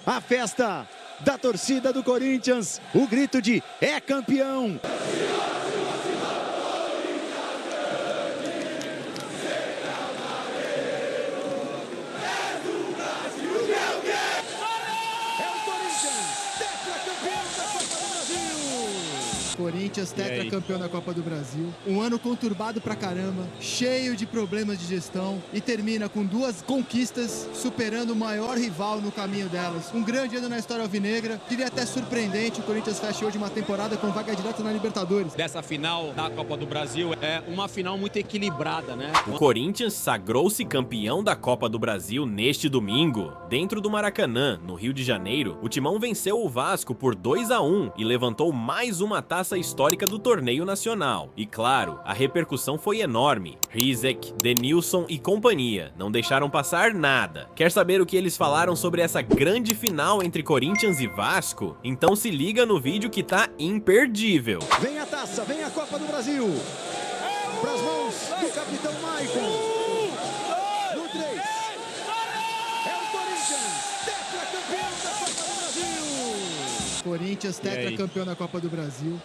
A festa da torcida do Corinthians, o grito de é campeão. Corinthians, tetracampeão da Copa do Brasil. Um ano conturbado pra caramba, cheio de problemas de gestão e termina com 2 conquistas, superando o maior rival no caminho delas. Um grande ano na história alvinegra, diria até surpreendente. O Corinthians fecha hoje uma temporada com vaga direta na Libertadores. Dessa final da Copa do Brasil é uma final muito equilibrada, né? O Corinthians sagrou-se campeão da Copa do Brasil neste domingo. Dentro do Maracanã, no Rio de Janeiro, o Timão venceu o Vasco por 2-1 e levantou mais uma taça histórica do torneio nacional. E claro, a repercussão foi enorme. Rizek, Denilson e companhia não deixaram passar nada. Quer saber o que eles falaram sobre essa grande final entre Corinthians e Vasco? Então se liga no vídeo que tá imperdível. Vem a taça, vem a Copa do Brasil. Pras mãos do capitão Maicon. No 3. É o Corinthians, tetracampeão da Copa do Brasil. Corinthians, tetracampeão da Copa do Brasil.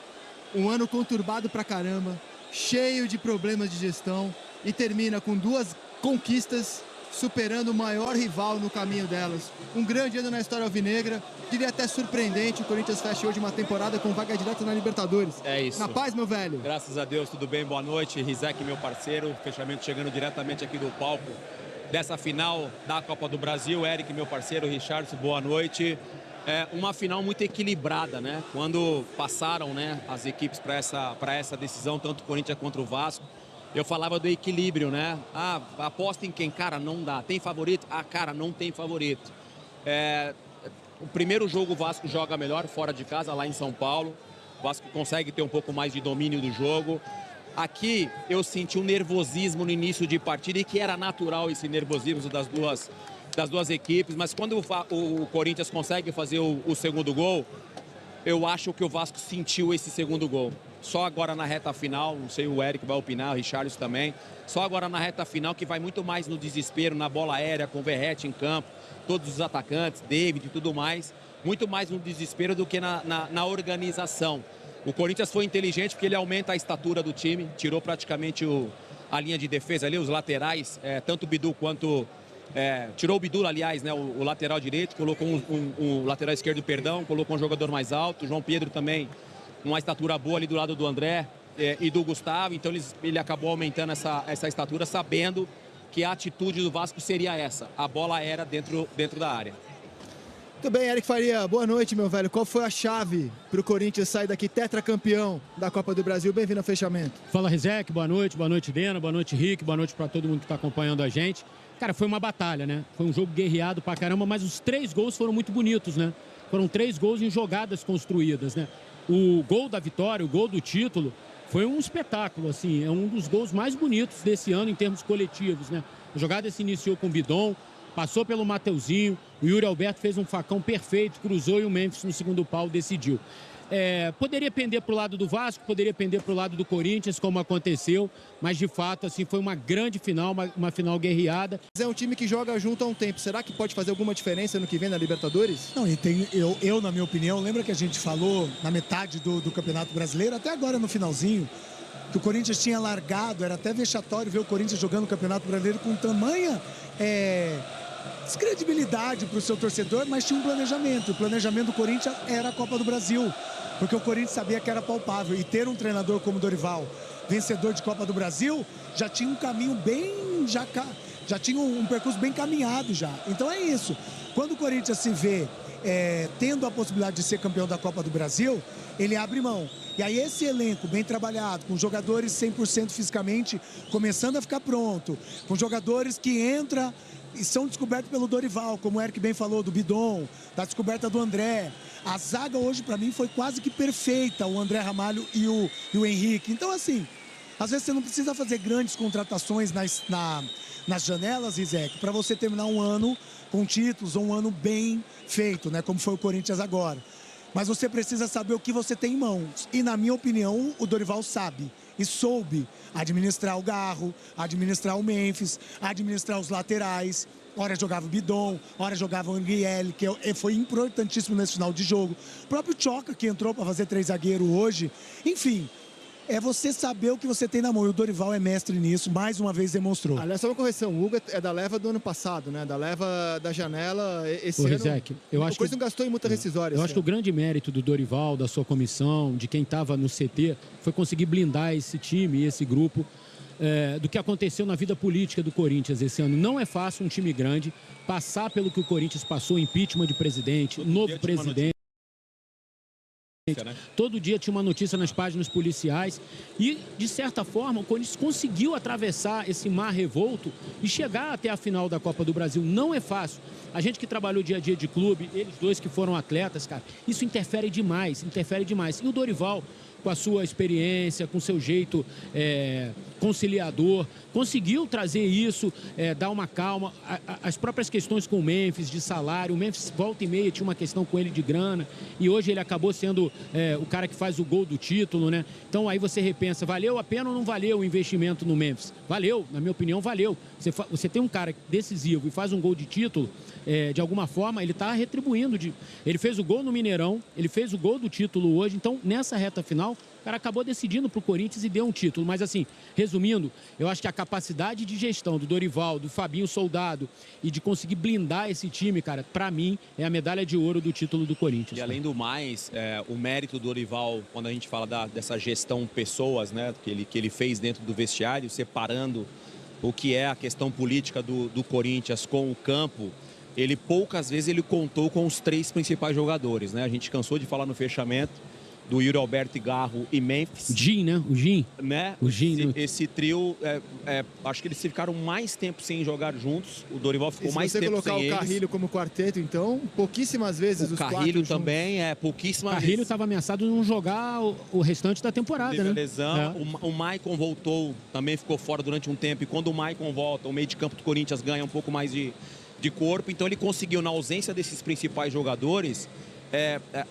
Um ano conturbado pra caramba, cheio de problemas de gestão e termina com 2 conquistas, superando o maior rival no caminho delas. Um grande ano na história alvinegra, diria até surpreendente. O Corinthians fecha hoje uma temporada com vaga direta na Libertadores. É isso. Na paz, meu velho. Graças a Deus, tudo bem, boa noite. Rizek, meu parceiro, fechamento chegando diretamente aqui do palco dessa final da Copa do Brasil. Eric, meu parceiro, Richardson, boa noite. É uma final muito equilibrada, né? Quando passaram, né, as equipes para essa decisão, tanto o Corinthians quanto o Vasco, eu falava do equilíbrio, né? Ah, aposta em quem? Cara, não dá. Tem favorito? Ah, cara, não tem favorito. O primeiro jogo o Vasco joga melhor, fora de casa, lá em São Paulo. O Vasco consegue ter um pouco mais de domínio do jogo. Aqui eu senti um nervosismo no início de partida e que era natural esse nervosismo das duas equipes, mas quando o Corinthians consegue fazer o segundo gol, eu acho que o Vasco sentiu esse segundo gol. Só agora na reta final, não sei, o Eric vai opinar, o Richarlison também, só agora na reta final que vai muito mais no desespero, na bola aérea, com o Verratti em campo, todos os atacantes, David e tudo mais, muito mais no desespero do que na organização. O Corinthians foi inteligente porque ele aumenta a estatura do time, tirou praticamente a linha de defesa ali, os laterais, tanto o Bidu quanto... tirou o Bidu, aliás, né, o lateral direito, colocou um lateral esquerdo, perdão, colocou um jogador mais alto. O João Pedro também, uma estatura boa ali do lado do André e do Gustavo. Então ele acabou aumentando essa estatura, sabendo que a atitude do Vasco seria essa. A bola era dentro da área. Muito bem, Eric Faria, boa noite, meu velho. Qual foi a chave para o Corinthians sair daqui tetracampeão da Copa do Brasil? Bem-vindo ao fechamento. Fala, Rizek, boa noite, Dena, boa noite, Rick, boa noite para todo mundo que está acompanhando a gente. Cara, foi uma batalha, né? Foi um jogo guerreado pra caramba, mas os 3 gols foram muito bonitos, né? Foram 3 gols em jogadas construídas, né? O gol da vitória, o gol do título, foi um espetáculo, assim. É um dos gols mais bonitos desse ano em termos coletivos, né? A jogada se iniciou com o Bidon, passou pelo Mateuzinho, o Yuri Alberto fez um facão perfeito, cruzou e o Memphis no segundo pau decidiu. Poderia pender para o lado do Vasco, poderia pender para o lado do Corinthians, como aconteceu, mas de fato assim, foi uma grande final, uma final guerreada. É um time que joga junto há um tempo, será que pode fazer alguma diferença no que vem na Libertadores? Não, e eu, na minha opinião, lembra que a gente falou na metade do Campeonato Brasileiro, até agora no finalzinho, que o Corinthians tinha largado, era até vexatório ver o Corinthians jogando o Campeonato Brasileiro com tamanha descredibilidade para o seu torcedor, mas tinha um planejamento. O planejamento do Corinthians era a Copa do Brasil, porque o Corinthians sabia que era palpável. E ter um treinador como Dorival, vencedor de Copa do Brasil, já tinha um caminho bem... Já tinha um percurso bem caminhado já. Então é isso. Quando o Corinthians se vê tendo a possibilidade de ser campeão da Copa do Brasil, ele abre mão. E aí esse elenco bem trabalhado, com jogadores 100% fisicamente começando a ficar pronto, com jogadores que entram e são descobertos pelo Dorival, como o Eric bem falou, do Bidon, da descoberta do André. A zaga hoje, para mim, foi quase que perfeita, o André Ramalho e o Henrique. Então, assim, às vezes você não precisa fazer grandes contratações nas janelas, Rizek, para você terminar um ano com títulos ou um ano bem feito, né, como foi o Corinthians agora. Mas você precisa saber o que você tem em mãos. E, na minha opinião, o Dorival sabe e soube administrar o Garro, administrar o Memphis, administrar os laterais. Hora jogava o Bidon, hora jogava o Angriel, que foi importantíssimo nesse final de jogo. O próprio Choca, que entrou para fazer 3 zagueiros hoje. Enfim, é você saber o que você tem na mão. E o Dorival é mestre nisso, mais uma vez demonstrou. Aliás, só uma correção, o Hugo é da leva do ano passado, né? Da leva da janela. Esse ano, Rizek, eu acho o Corinthians que não gastou em multa rescisória. Eu acho que o grande mérito do Dorival, da sua comissão, de quem estava no CT, foi conseguir blindar esse time, esse grupo, do que aconteceu na vida política do Corinthians esse ano. Não é fácil um time grande passar pelo que o Corinthians passou, impeachment de presidente, novo presidente. Todo dia tinha uma notícia nas páginas policiais e, de certa forma, o Corinthians conseguiu atravessar esse mar revolto e chegar até a final da Copa do Brasil. Não é fácil. A gente que trabalhou dia a dia de clube, eles dois que foram atletas, cara, isso interfere demais, interfere demais. E o Dorival, com a sua experiência, com o seu jeito conciliador, conseguiu trazer isso, dar uma calma. As próprias questões com o Memphis, de salário, o Memphis volta e meia tinha uma questão com ele de grana, e hoje ele acabou sendo o cara que faz o gol do título, né? Então aí você repensa, valeu a pena ou não valeu o investimento no Memphis? Valeu, na minha opinião, valeu. Você tem um cara decisivo e faz um gol de título, de alguma forma, ele está retribuindo. Ele fez o gol no Mineirão, ele fez o gol do título hoje, então nessa reta final, o cara acabou decidindo para o Corinthians e deu um título. Mas assim, resumindo, eu acho que a capacidade de gestão do Dorival, do Fabinho Soldado e de conseguir blindar esse time, cara, para mim, é a medalha de ouro do título do Corinthians. E além do mais, o mérito do Dorival, quando a gente fala dessa gestão pessoas, né, que ele fez dentro do vestiário, separando o que é a questão política do Corinthians com o campo, ele poucas vezes ele contou com os 3 principais jogadores, né? A gente cansou de falar no fechamento do Yuri Alberto Garro e Memphis. Gin, né? O Gin. Né? O Gin. Esse trio, acho que eles ficaram mais tempo sem jogar juntos. O Dorival ficou mais tempo sem eles. Se você colocar o Carrilho como quarteto, então, pouquíssimas vezes o os Carrilho quatro também, pouquíssimas vezes. O Carrilho estava ameaçado de não jogar o restante da temporada, né? Lesão. O Maicon voltou, também ficou fora durante um tempo. E quando o Maicon volta, o meio de campo do Corinthians ganha um pouco mais de corpo. Então ele conseguiu, na ausência desses principais jogadores,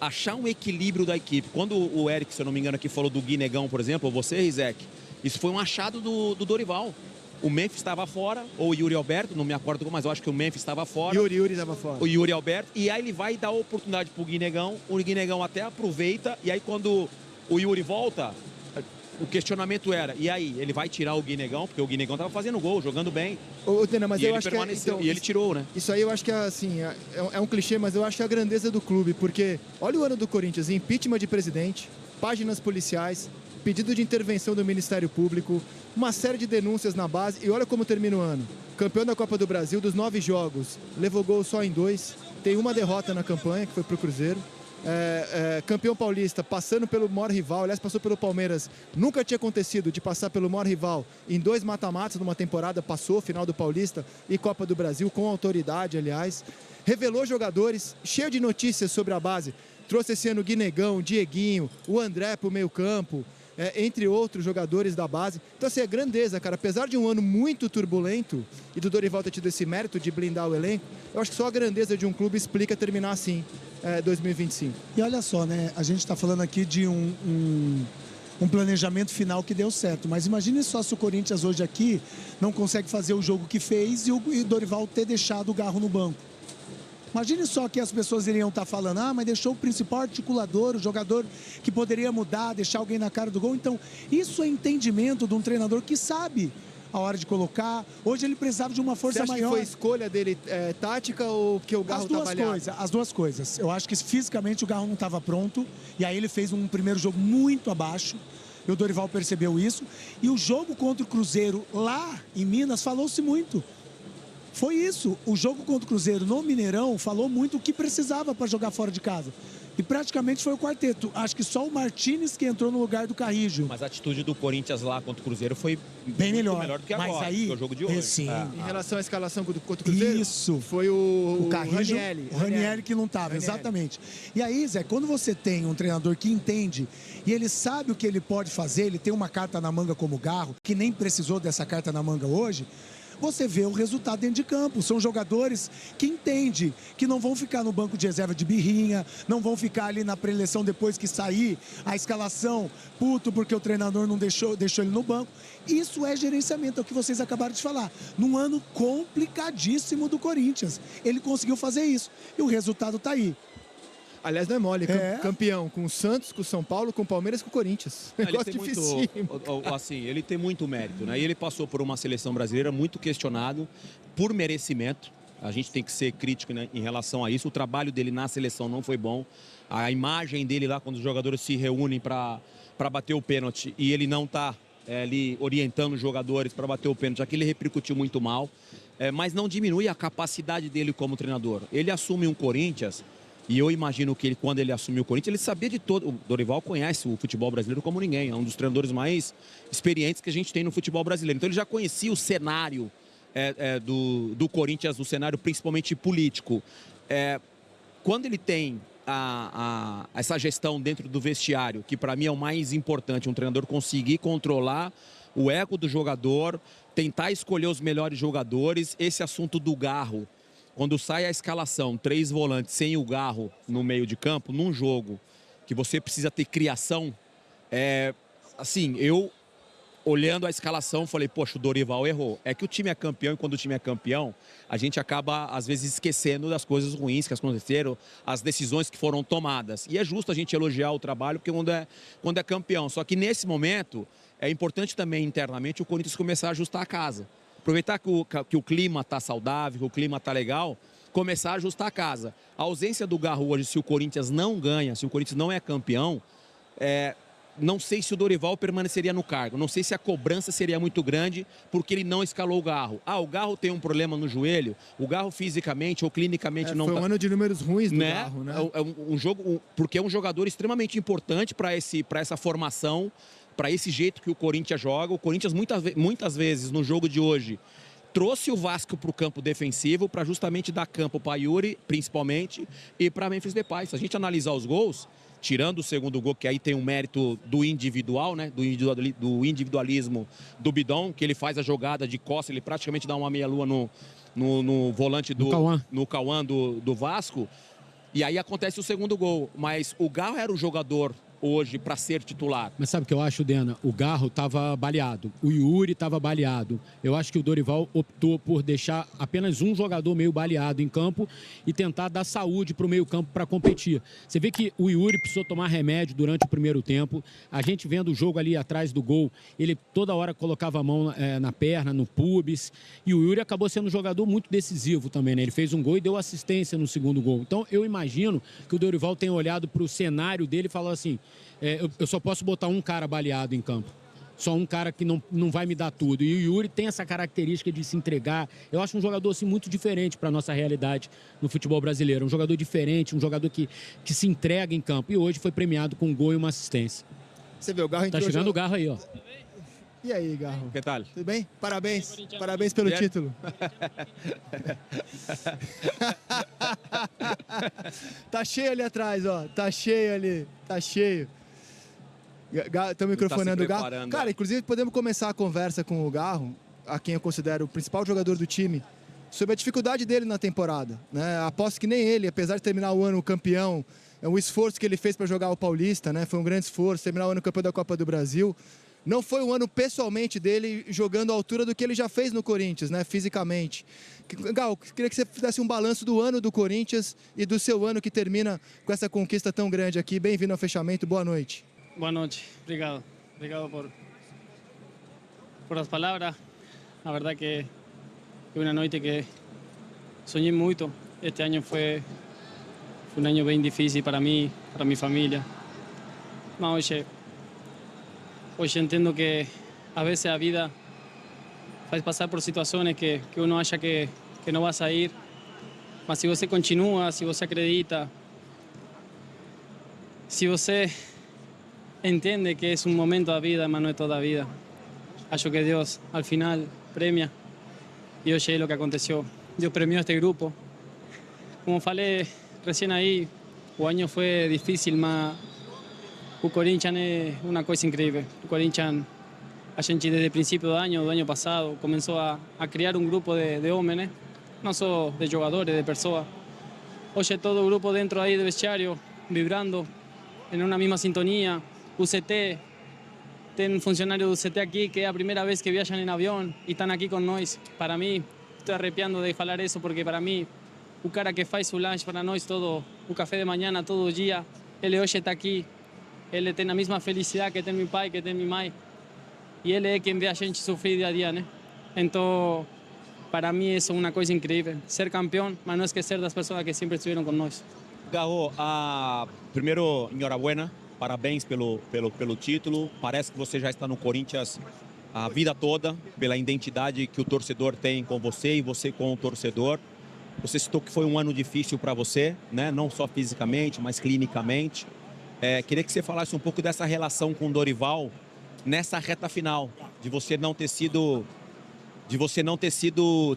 achar um equilíbrio da equipe. Quando o Eric, se eu não me engano, aqui falou do Guinegão, por exemplo, ou você, Rizek, isso foi um achado do Dorival. O Memphis estava fora, ou o Yuri Alberto, não me acordo, mas eu acho que o Memphis estava fora. Yuri estava fora. O Yuri Alberto. E aí ele vai dar a oportunidade para o Guinegão. O Guinegão até aproveita. E aí quando o Yuri volta, o questionamento era, e aí, ele vai tirar o Guinegão? Porque o Guinegão estava fazendo gol, jogando bem. Mas eu acho que então, e ele tirou, né? Isso aí eu acho que assim, é um clichê, mas eu acho que é a grandeza do clube, porque olha o ano do Corinthians, impeachment de presidente, páginas policiais, pedido de intervenção do Ministério Público, uma série de denúncias na base, e olha como termina o ano. Campeão da Copa do Brasil, dos 9 jogos, levou gol só em 2, tem uma derrota na campanha, que foi pro Cruzeiro. Campeão paulista, passando pelo maior rival, aliás, passou pelo Palmeiras, nunca tinha acontecido de passar pelo maior rival em 2 mata-matas numa temporada, passou, final do Paulista e Copa do Brasil, com autoridade, aliás, revelou jogadores, cheio de notícias sobre a base, trouxe esse ano o Guinegão, Dieguinho, o André pro meio campo, entre outros jogadores da base. Então, assim, é grandeza, cara. Apesar de um ano muito turbulento e do Dorival ter tido esse mérito de blindar o elenco, eu acho que só a grandeza de um clube explica terminar assim 2025. E olha só, né? A gente está falando aqui de um planejamento final que deu certo. Mas imagine só se o Corinthians hoje aqui não consegue fazer o jogo que fez e o Dorival ter deixado o Garro no banco. Imagine só que as pessoas iriam estar falando, mas deixou o principal articulador, o jogador que poderia mudar, deixar alguém na cara do gol. Então, isso é entendimento de um treinador que sabe a hora de colocar. Hoje ele precisava de uma força maior. Que foi escolha dele tática ou que o Garro estava aliado? As duas coisas. Eu acho que fisicamente o Garro não estava pronto. E aí ele fez um primeiro jogo muito abaixo. E o Dorival percebeu isso. E o jogo contra o Cruzeiro lá em Minas falou-se muito. Foi isso. O jogo contra o Cruzeiro no Mineirão falou muito o que precisava para jogar fora de casa. E praticamente foi o quarteto. Acho que só o Martínez que entrou no lugar do Carrijo. Mas a atitude do Corinthians lá contra o Cruzeiro foi bem melhor do que mas agora, aí, que é o jogo de hoje. Sim. Em relação à escalação contra o Cruzeiro, isso. Foi o Carrijo, Ranieri. O Ranieri que não estava, exatamente. E aí, Zé, quando você tem um treinador que entende e ele sabe o que ele pode fazer, ele tem uma carta na manga como o Garro, que nem precisou dessa carta na manga hoje, você vê o resultado dentro de campo. São jogadores que entendem que não vão ficar no banco de reserva de birrinha, não vão ficar ali na preleção depois que sair a escalação, puto porque o treinador não deixou ele no banco. Isso é gerenciamento, é o que vocês acabaram de falar. Num ano complicadíssimo do Corinthians, ele conseguiu fazer isso. E o resultado está aí. Aliás, não é mole, campeão com o Santos, com o São Paulo, com o Palmeiras e com o Corinthians. Negócio dificílimo. Assim, ele tem muito mérito, né? E ele passou por uma seleção brasileira muito questionado por merecimento. A gente tem que ser crítico, né, em relação a isso. O trabalho dele na seleção não foi bom. A imagem dele lá, quando os jogadores se reúnem para bater o pênalti e ele não está ali orientando os jogadores para bater o pênalti, aquilo repercutiu muito mal. Mas não diminui a capacidade dele como treinador. Ele assume um Corinthians... E eu imagino que quando ele assumiu o Corinthians, ele sabia de todo. O Dorival conhece o futebol brasileiro como ninguém. É um dos treinadores mais experientes que a gente tem no futebol brasileiro. Então ele já conhecia o cenário do Corinthians, o cenário principalmente político. Quando ele tem essa gestão dentro do vestiário, que para mim é o mais importante, um treinador conseguir controlar o ego do jogador, tentar escolher os melhores jogadores, esse assunto do Garro. Quando sai a escalação, 3 volantes sem o Garro no meio de campo, num jogo que você precisa ter criação, assim, eu olhando a escalação falei, poxa, o Dorival errou. É que o time é campeão e quando o time é campeão, a gente acaba às vezes esquecendo das coisas ruins que aconteceram, as decisões que foram tomadas. E é justo a gente elogiar o trabalho porque quando é campeão. Só que nesse momento é importante também internamente o Corinthians começar a ajustar a casa. Aproveitar que o clima está saudável, que o clima está legal, começar a ajustar a casa. A ausência do Garro hoje, se o Corinthians não ganha, se o Corinthians não é campeão, não sei se o Dorival permaneceria no cargo. Não sei se a cobrança seria muito grande porque ele não escalou o Garro. O Garro tem um problema no joelho, o Garro fisicamente ou clinicamente não... Foi um ano de números ruins do Garro, né? Porque é um jogador extremamente importante para essa formação, para esse jeito que o Corinthians joga. O Corinthians muitas vezes no jogo de hoje trouxe o Vasco para o campo defensivo para justamente dar campo para Yuri, principalmente, e para Memphis Depay. Se a gente analisar os gols, tirando o segundo gol, que aí tem um mérito do individual, né, do individualismo do Bidon, que ele faz a jogada de costa, ele praticamente dá uma meia-lua no volante no Cauã do Vasco, e aí acontece o segundo gol. Mas o Garro era o jogador hoje para ser titular. Mas sabe o que eu acho, Dena? O Garro estava baleado, o Yuri estava baleado. Eu acho que o Dorival optou por deixar apenas um jogador meio baleado em campo e tentar dar saúde para o meio campo para competir. Você vê que o Yuri precisou tomar remédio durante o primeiro tempo. A gente vendo o jogo ali atrás do gol, ele toda hora colocava a mão na perna, no pubis. E o Yuri acabou sendo um jogador muito decisivo também, né? Ele fez um gol e deu assistência no segundo gol. Então eu imagino que o Dorival tenha olhado para o cenário dele e falou assim: eu só posso botar um cara baleado em campo. Só um cara que não vai me dar tudo. E o Yuri tem essa característica de se entregar. Eu acho um jogador assim, muito diferente para a nossa realidade no futebol brasileiro. Um jogador diferente, um jogador que se entrega em campo. E hoje foi premiado com um gol e uma assistência. Você vê, o Garro entrou... Tá chegando o Garro aí, ó. E aí, Garro? Que tal? Tudo bem? Parabéns. Parabéns pelo título. Tá cheio ali atrás, ó. Tá cheio ali. Tá cheio. Estão microfonando o Garro. Cara, inclusive podemos começar a conversa com o Garro, a quem eu considero o principal jogador do time, sobre a dificuldade dele na temporada, né? Aposto que nem ele, apesar de terminar o ano campeão, o esforço que ele fez para jogar o Paulista, né? Foi um grande esforço, terminar o ano campeão da Copa do Brasil. Não foi um ano pessoalmente dele jogando à altura do que ele já fez no Corinthians, né? Fisicamente. Gal, queria que você fizesse um balanço do ano do Corinthians e do seu ano que termina com essa conquista tão grande aqui. Bem-vindo ao fechamento, boa noite. Boa noite, obrigado. Obrigado por as palavras. La verdad que una noite que soñé muito. Este año fue un año bem difícil para mí, para mi familia. Mas hoje entendo que a veces a vida faz passar por situações que uno acha que não vai sair. Mas se você continua, se você acredita, se você entende que es un momento da vida, mas não é toda a vida. Acho que Deus, al final, premia. E hoje é lo que aconteceu. Deus premiou este grupo. Como falei recién aí, o año foi difícil, mas o Corinthians é uma coisa incrível. O Corinthians a gente desde el principio del año pasado, comenzó a crear un grupo de hombres, no solo de jugadores, de personas. Hoy todo el grupo dentro ahí del vestiario, vibrando en una misma sintonía. UCT, ten funcionarios de UCT aquí, que es la primera vez que viajan en avión y están aquí con nosotros. Para mí, estoy arrepiando de falar eso, porque para mí, o cara que faz o lanche para nós todo, o café de manhã todo dia, ele hoje está aqui, ele tem a mesma felicidade que tem meu pai, que tem minha mãe, e ele é quem vê a gente sofrer dia a dia, né? Então, para mim isso é uma coisa incrível, ser campeão, mas não esquecer das pessoas que sempre estiveram com nós. Garro, primeiro, enhorabuena, parabéns pelo título. Parece que você já está no Corinthians a vida toda, pela identidade que o torcedor tem com você e você com o torcedor. Você citou que foi um ano difícil para você, né? Não só fisicamente, mas clinicamente. Queria que você falasse um pouco dessa relação com o Dorival nessa reta final, de você não ter sido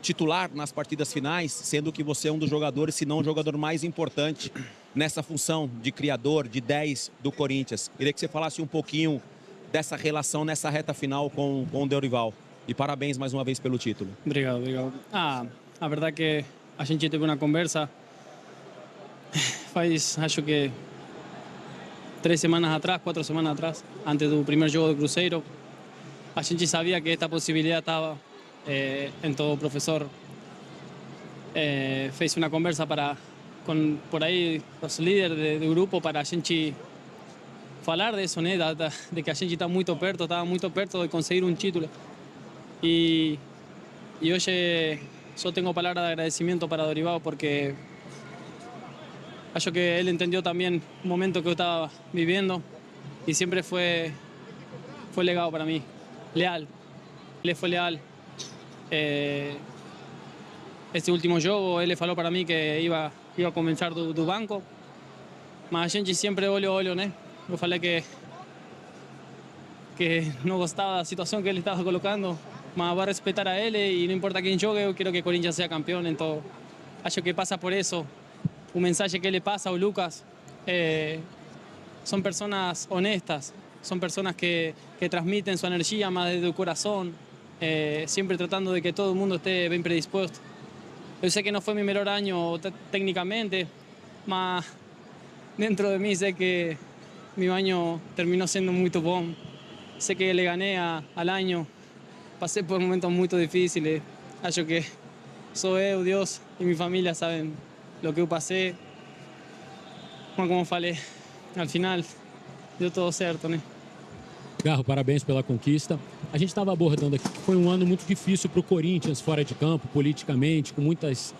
titular nas partidas finais, sendo que você é um dos jogadores, se não o jogador mais importante nessa função de criador, de 10 do Corinthians. Queria que você falasse um pouquinho dessa relação nessa reta final com o Dorival. E parabéns mais uma vez pelo título. Obrigado, obrigado. A verdade que a gente teve uma conversa faz, acho que 3 semanas atrás, 4 semanas atrás, antes do primeiro jogo do Cruzeiro. A gente sabia que esta possibilidade estava, então o professor fez uma conversa com por aí os líderes do grupo para a gente falar disso, né? De que a gente estava muito perto de conseguir um título. E hoje só tenho palavras de agradecimento para Dorival, porque acho que ele entendeu também o momento que eu estava vivendo e sempre foi legal para mim, leal. Ele foi leal. Este último jogo ele falou para mim que ia começar do banco, mas a gente sempre olho a olho, né? Eu falei que não gostava da situação que ele estava colocando, mas vai respeitar a ele e não importa quem jogue, eu quero que o Corinthians seja campeão. Então acho que passa por isso. O mensagem que ele passa ao Lucas, são pessoas honestas, são pessoas que transmitem sua energia mais desde o coração, sempre tratando de que todo mundo esteja bem predisposto. Eu sei que não foi meu melhor ano tecnicamente, mas dentro de mim sei que meu ano terminou sendo muito bom. Sei que le ganhei ao ano. Passei por momentos muito difíceis. Acho que sou eu, Deus e minha família sabem o que eu passei. Mas como falei, al final deu tudo certo, né? Garro, parabéns pela conquista. A gente estava abordando aqui que foi um ano muito difícil para o Corinthians fora de campo, politicamente, com muitas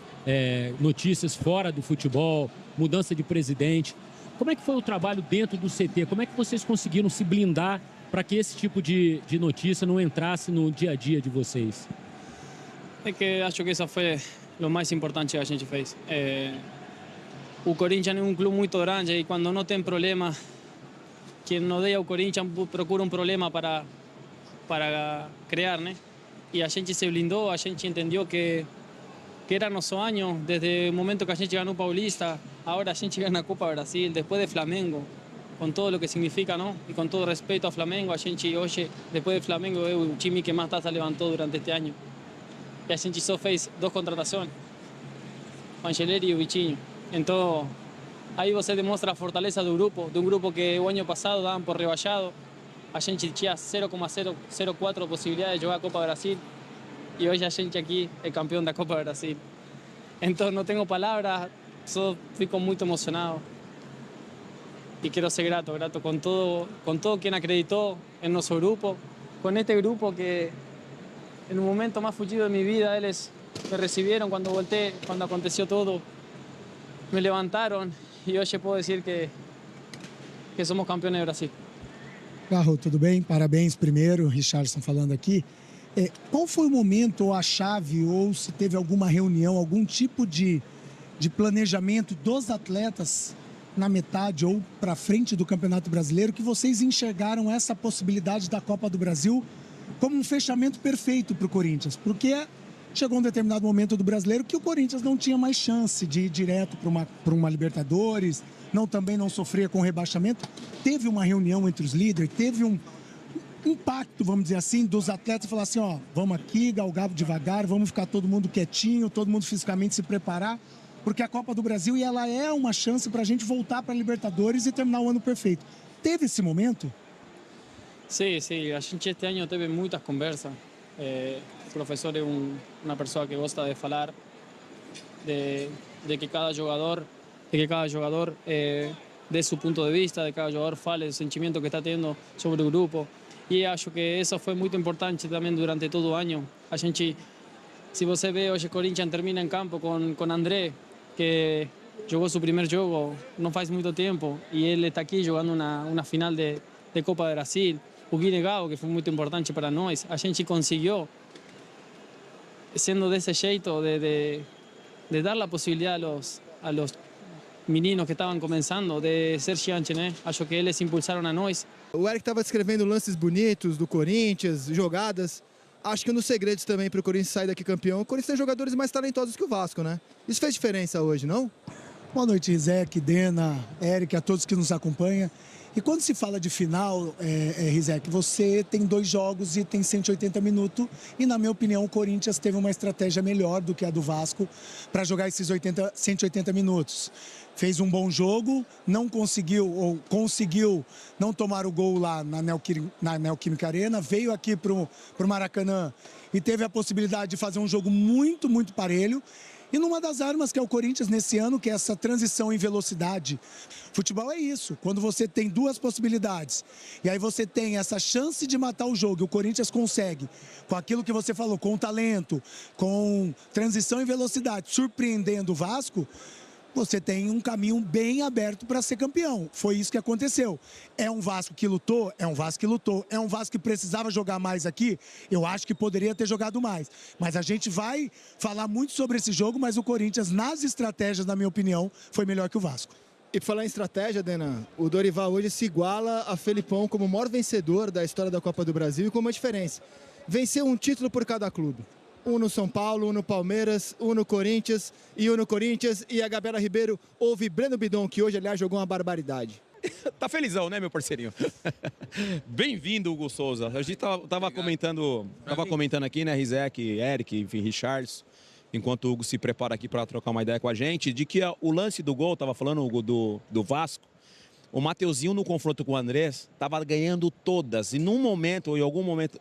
notícias fora do futebol, mudança de presidente. Como é que foi o trabalho dentro do CT? Como é que vocês conseguiram se blindar para que esse tipo de notícia não entrasse no dia a dia de vocês? É que acho que isso foi o mais importante que a gente fez. O Corinthians é um clube muito grande e quando não tem problema, quem odeia o Corinthians procura um problema para criar, né? E a gente se blindou, a gente entendeu que era nosso ano, desde o momento que a gente ganhou o Paulista, agora a gente ganha a Copa Brasil, depois de Flamengo, com todo o que significa, não? E com todo respeito ao Flamengo, a gente hoje, depois de Flamengo, é o time que mais taça levantou durante este ano. E a gente só fez 2 contratações, o Angeleri e o Vitinho. Então, aí você demonstra a fortaleza do grupo, de um grupo que o ano passado davam por rebaixado. A gente tinha 0,004 possibilidade de jogar a Copa Brasil e hoje a gente aqui é campeão da Copa Brasil. Então não tenho palavras, só fico muito emocionado e quero ser grato com todo quem acreditou em nosso grupo, com este grupo que no momento mais fugido de minha vida eles me receberam quando voltei, quando aconteceu tudo, me levantaram e hoje posso dizer que somos campeões do Brasil. Garro, tudo bem? Parabéns primeiro, Richarlison falando aqui. Qual foi o momento ou a chave, ou se teve alguma reunião, algum tipo de planejamento dos atletas na metade ou para frente do Campeonato Brasileiro que vocês enxergaram essa possibilidade da Copa do Brasil como um fechamento perfeito para o Corinthians? Porque chegou um determinado momento do Brasileiro que o Corinthians não tinha mais chance de ir direto para uma Libertadores, também não sofria com rebaixamento. Teve uma reunião entre os líderes, teve impacto, vamos dizer assim, dos atletas falar assim, ó, vamos aqui, galgar devagar, vamos ficar todo mundo quietinho, todo mundo fisicamente se preparar, porque a Copa do Brasil e ela é uma chance para a gente voltar para a Libertadores e terminar o ano perfeito. Teve esse momento? Sí, sí, a gente este año teve muitas conversas. O professor é uma pessoa que gosta de falar de que cada jogador dê seu ponto de vista, de cada jogador fale do sentimento que está tendo sobre o grupo. E acho que isso foi muito importante também durante todo o ano. A gente, se você vê hoje, Corinthians termina em campo com André, que jogou seu primeiro jogo não faz muito tempo, e ele está aqui jogando uma final de Copa do Brasil. O Guilherme Gago, que foi muito importante para nós, a gente conseguiu, sendo desse jeito, de dar a possibilidade a los meninos que estavam começando de ser gigantes, né? Acho que eles impulsaram a nós. O Eric estava descrevendo lances bonitos do Corinthians, jogadas. Acho que um dos segredos também para o Corinthians sair daqui campeão, o Corinthians tem jogadores mais talentosos que o Vasco, né? Isso fez diferença hoje, não? Boa noite, Rizek, Dena, Eric, a todos que nos acompanham. E quando se fala de final, Rizek, você tem 2 jogos e tem 180 minutos. E, na minha opinião, o Corinthians teve uma estratégia melhor do que a do Vasco para jogar esses 180 minutos. Fez um bom jogo, não conseguiu, ou conseguiu não tomar o gol lá na Neoquímica Arena, veio aqui para o Maracanã e teve a possibilidade de fazer um jogo muito, muito parelho. E numa das armas que é o Corinthians nesse ano, que é essa transição em velocidade. Futebol é isso, quando você tem 2 possibilidades e aí você tem essa chance de matar o jogo e o Corinthians consegue, com aquilo que você falou, com talento, com transição em velocidade, surpreendendo o Vasco, você tem um caminho bem aberto para ser campeão. Foi isso que aconteceu. É um Vasco que lutou? É um Vasco que lutou. É um Vasco que precisava jogar mais aqui? Eu acho que poderia ter jogado mais. Mas a gente vai falar muito sobre esse jogo, mas o Corinthians, nas estratégias, na minha opinião, foi melhor que o Vasco. E por falar em estratégia, Dena, o Dorival hoje se iguala a Felipão como o maior vencedor da história da Copa do Brasil e com uma diferença. Venceu um título por cada clube. Um no São Paulo, um no Palmeiras, um no Corinthians e a Gabriela Ribeiro ouve Breno Bidon, que hoje, aliás, jogou uma barbaridade. Tá felizão, né, meu parceirinho? Bem-vindo, Hugo Souza. A gente tava comentando aqui, né, Rizek, Eric, enfim, Richards, enquanto o Hugo se prepara aqui para trocar uma ideia com a gente, de que o lance do gol, tava falando, Hugo, do Vasco, o Mateuzinho no confronto com o Andrés estava ganhando todas. E num momento, ou em algum momento,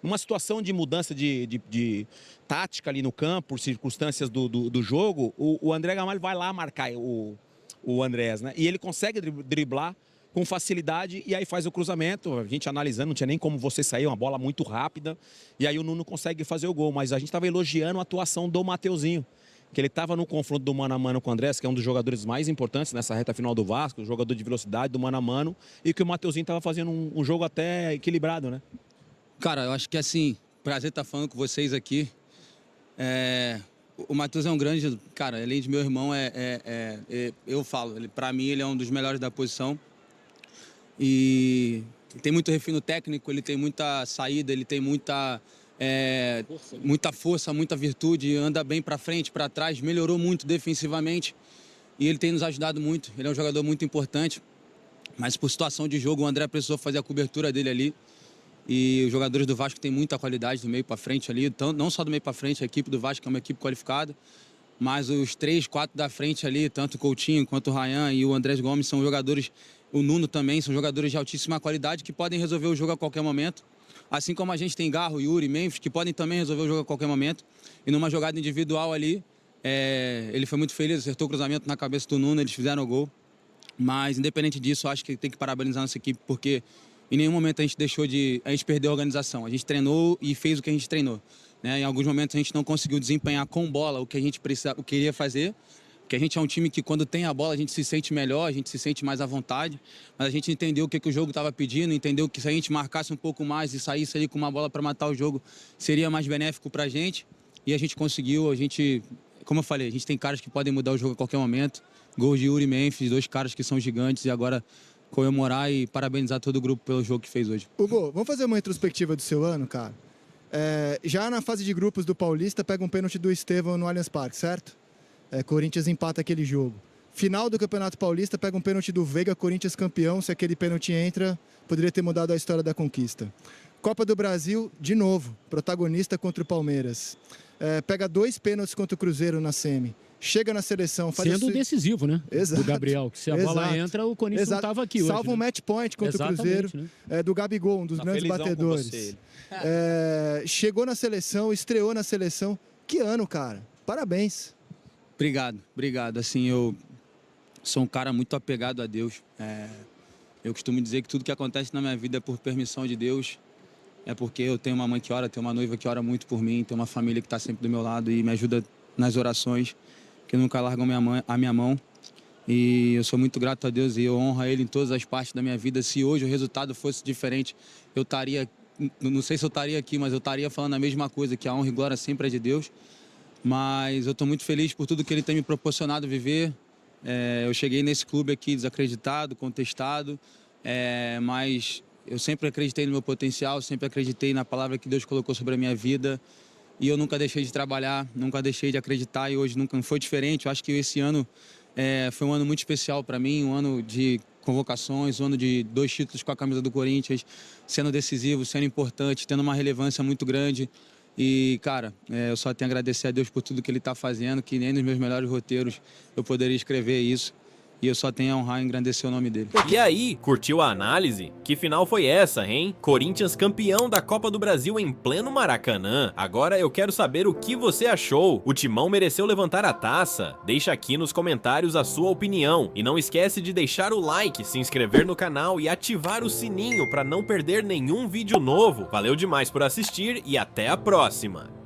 numa situação de mudança de tática ali no campo, por circunstâncias do jogo, o André Gamalho vai lá marcar o Andrés, né? E ele consegue driblar com facilidade e aí faz o cruzamento. A gente analisando, não tinha nem como você sair, uma bola muito rápida. E aí o Nuno consegue fazer o gol. Mas a gente estava elogiando a atuação do Mateuzinho, que ele estava no confronto do mano a mano com o Andrés, que é um dos jogadores mais importantes nessa reta final do Vasco, jogador de velocidade, do mano a mano, e que o Mateuzinho estava fazendo um jogo até equilibrado, né? Cara, eu acho que assim, prazer estar falando com vocês aqui. O Matheus é um grande, cara, além de meu irmão, eu falo, para mim ele é um dos melhores da posição. E ele tem muito refino técnico, ele tem muita saída, ele tem muita força, muita virtude, anda bem para frente, para trás, melhorou muito defensivamente e ele tem nos ajudado muito. Ele é um jogador muito importante, mas por situação de jogo o André precisou fazer a cobertura dele ali e os jogadores do Vasco têm muita qualidade do meio para frente ali, então, não só do meio para frente, a equipe do Vasco é uma equipe qualificada, mas os 3, 4 da frente ali, tanto o Coutinho quanto o Ryan e o Andrés Gomes são jogadores, o Nuno também, são jogadores de altíssima qualidade que podem resolver o jogo a qualquer momento. Assim como a gente tem Garro, Yuri, Memphis, que podem também resolver o jogo a qualquer momento. E numa jogada individual ali, ele foi muito feliz, acertou o cruzamento na cabeça do Nuno, eles fizeram o gol. Mas, independente disso, eu acho que tem que parabenizar nossa equipe, porque em nenhum momento a gente perdeu a organização. A gente treinou e fez o que a gente treinou, né? Em alguns momentos a gente não conseguiu desempenhar com bola o que a gente queria fazer, porque a gente é um time que quando tem a bola a gente se sente melhor, a gente se sente mais à vontade, mas a gente entendeu o que o jogo estava pedindo, entendeu que se a gente marcasse um pouco mais e saísse ali com uma bola para matar o jogo, seria mais benéfico para a gente, e a gente conseguiu, como eu falei, a gente tem caras que podem mudar o jogo a qualquer momento, gols de Yuri e Memphis, 2 caras que são gigantes, e agora comemorar e parabenizar todo o grupo pelo jogo que fez hoje. Hugo, vamos fazer uma retrospectiva do seu ano, cara? Já na fase de grupos do Paulista, pega um pênalti do Estevão no Allianz Parque, certo? Corinthians empata aquele jogo. Final do Campeonato Paulista, pega um pênalti do Veiga, Corinthians campeão. Se aquele pênalti entra, poderia ter mudado a história da conquista. Copa do Brasil, de novo, protagonista contra o Palmeiras. Pega 2 pênaltis contra o Cruzeiro na semi. Chega na seleção... Sendo decisivo, né? Exato. Do Gabriel, que se a bola entra, o Corinthians não estava aqui hoje. Salva um né? match point contra o Cruzeiro, né? do Gabigol, um dos grandes batedores. Chegou na seleção, estreou na seleção. Que ano, cara. Parabéns. Obrigado. Assim, eu sou um cara muito apegado a Deus. Eu costumo dizer que tudo que acontece na minha vida é por permissão de Deus. É porque eu tenho uma mãe que ora, tenho uma noiva que ora muito por mim, tenho uma família que está sempre do meu lado e me ajuda nas orações, que nunca largam a minha mão. E eu sou muito grato a Deus e eu honro a Ele em todas as partes da minha vida. Se hoje o resultado fosse diferente, eu estaria, não sei se eu estaria aqui, mas eu estaria falando a mesma coisa, que a honra e glória sempre é de Deus. Mas eu estou muito feliz por tudo que Ele tem me proporcionado viver. Eu cheguei nesse clube aqui desacreditado, contestado, mas eu sempre acreditei no meu potencial, sempre acreditei na palavra que Deus colocou sobre a minha vida. E eu nunca deixei de trabalhar, nunca deixei de acreditar e hoje nunca foi diferente. Eu acho que esse ano foi um ano muito especial para mim, um ano de convocações, um ano de 2 títulos com a camisa do Corinthians, sendo decisivo, sendo importante, tendo uma relevância muito grande. E, cara, eu só tenho a agradecer a Deus por tudo que Ele está fazendo, que nem nos meus melhores roteiros eu poderia escrever isso. E eu só tenho a honrar e engrandecer o nome dele. E aí, curtiu a análise? Que final foi essa, hein? Corinthians campeão da Copa do Brasil em pleno Maracanã. Agora eu quero saber o que você achou. O Timão mereceu levantar a taça? Deixa aqui nos comentários a sua opinião. E não esquece de deixar o like, se inscrever no canal e ativar o sininho para não perder nenhum vídeo novo. Valeu demais por assistir e até a próxima!